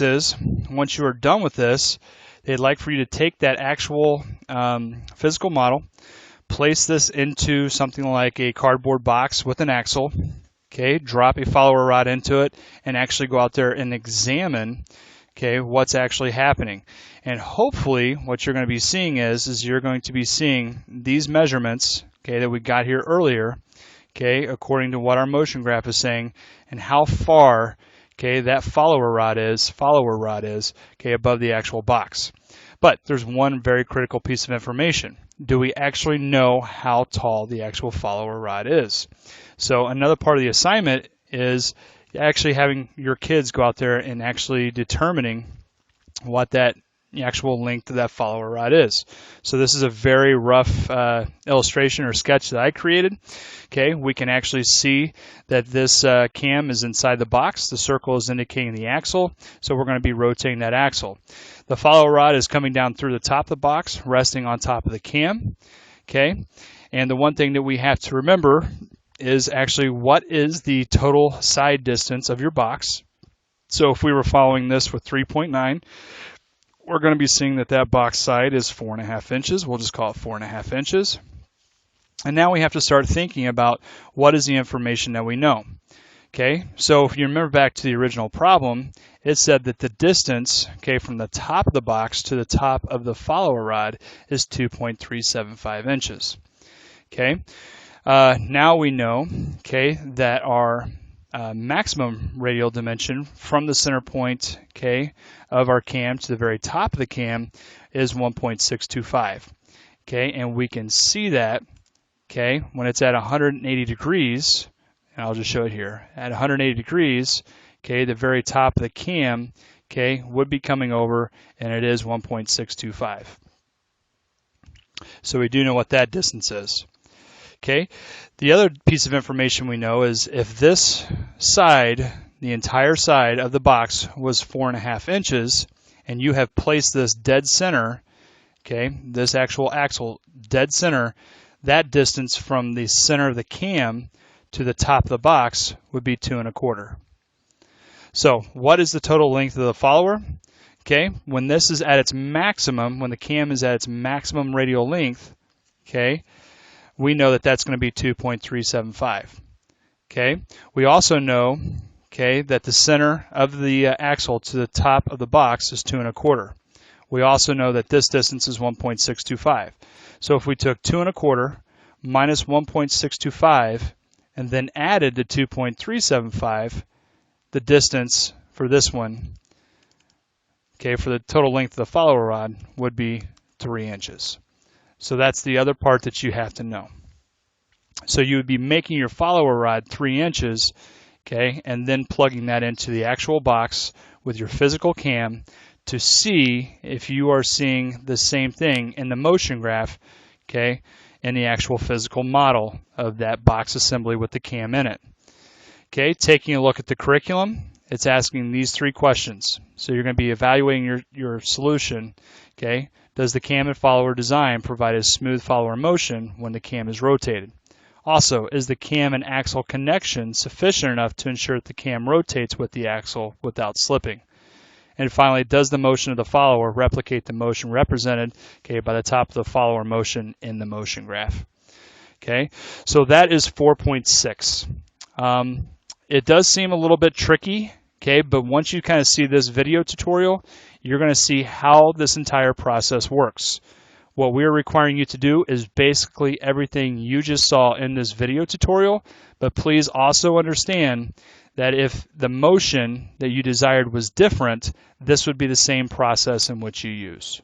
is, once you are done with this, they'd like for you to take that actual physical model, place this into something like a cardboard box with an axle, okay, drop a follower rod into it, and actually go out there and examine, okay, what's actually happening. And hopefully what you're going to be seeing is you're going to be seeing these measurements, okay, that we got here earlier, okay, according to what our motion graph is saying, and how far, okay, that follower rod is, okay, above the actual box. But there's one very critical piece of information. Do we actually know how tall the actual follower rod is? So another part of the assignment is actually having your kids go out there and actually determining what that actual length of that follower rod is. So this is a very rough illustration or sketch that I created. Okay, we can actually see that this cam is inside the box. The circle is indicating the axle, so we're going to be rotating that axle. The follower rod is coming down through the top of the box, resting on top of the cam. Okay, and the one thing that we have to remember is actually what is the total side distance of your box. So if we were following this with 3.9, we're going to be seeing that that box side is 4.5 inches. We'll just call it 4.5 inches. And now we have to start thinking about what is the information that we know. Okay, so if you remember back to the original problem, it said that the distance, okay, from the top of the box to the top of the follower rod is 2.375 inches. Okay, now we know, okay, that our maximum radial dimension from the center point, okay, of our cam to the very top of the cam is 1.625. Okay, and we can see that, okay, when it's at 180 degrees, and I'll just show it here. At 180 degrees, okay, the very top of the cam, okay, would be coming over, and it is 1.625. So we do know what that distance is. Okay, the other piece of information we know is if this side, the entire side of the box was 4.5 inches, and you have placed this dead center, okay, this actual axle dead center, that distance from the center of the cam to the top of the box would be 2.25. So what is the total length of the follower? Okay, when this is at its maximum, when the cam is at its maximum radial length, okay, we know that that's going to be 2.375. Okay, we also know, okay, that the center of the axle to the top of the box is 2.25. We also know that this distance is 1.625. So if we took 2.25 minus 1.625 and then added the 2.375, the distance for this one, okay, for the total length of the follower rod would be 3 inches. So that's the other part that you have to know. So you would be making your follower rod 3 inches, okay, and then plugging that into the actual box with your physical cam to see if you are seeing the same thing in the motion graph, okay, in the actual physical model of that box assembly with the cam in it. Okay, taking a look at the curriculum, it's asking these 3 questions. So you're going to be evaluating your solution. Okay, does the cam and follower design provide a smooth follower motion when the cam is rotated? Also, is the cam and axle connection sufficient enough to ensure that the cam rotates with the axle without slipping? And finally, does the motion of the follower replicate the motion represented, okay, by the top of the follower motion in the motion graph? Okay, so that is 4.6. It does seem a little bit tricky, okay, but once you kind of see this video tutorial, you're going to see how this entire process works. What we're requiring you to do is basically everything you just saw in this video tutorial, but please also understand that if the motion that you desired was different, this would be the same process in which you use.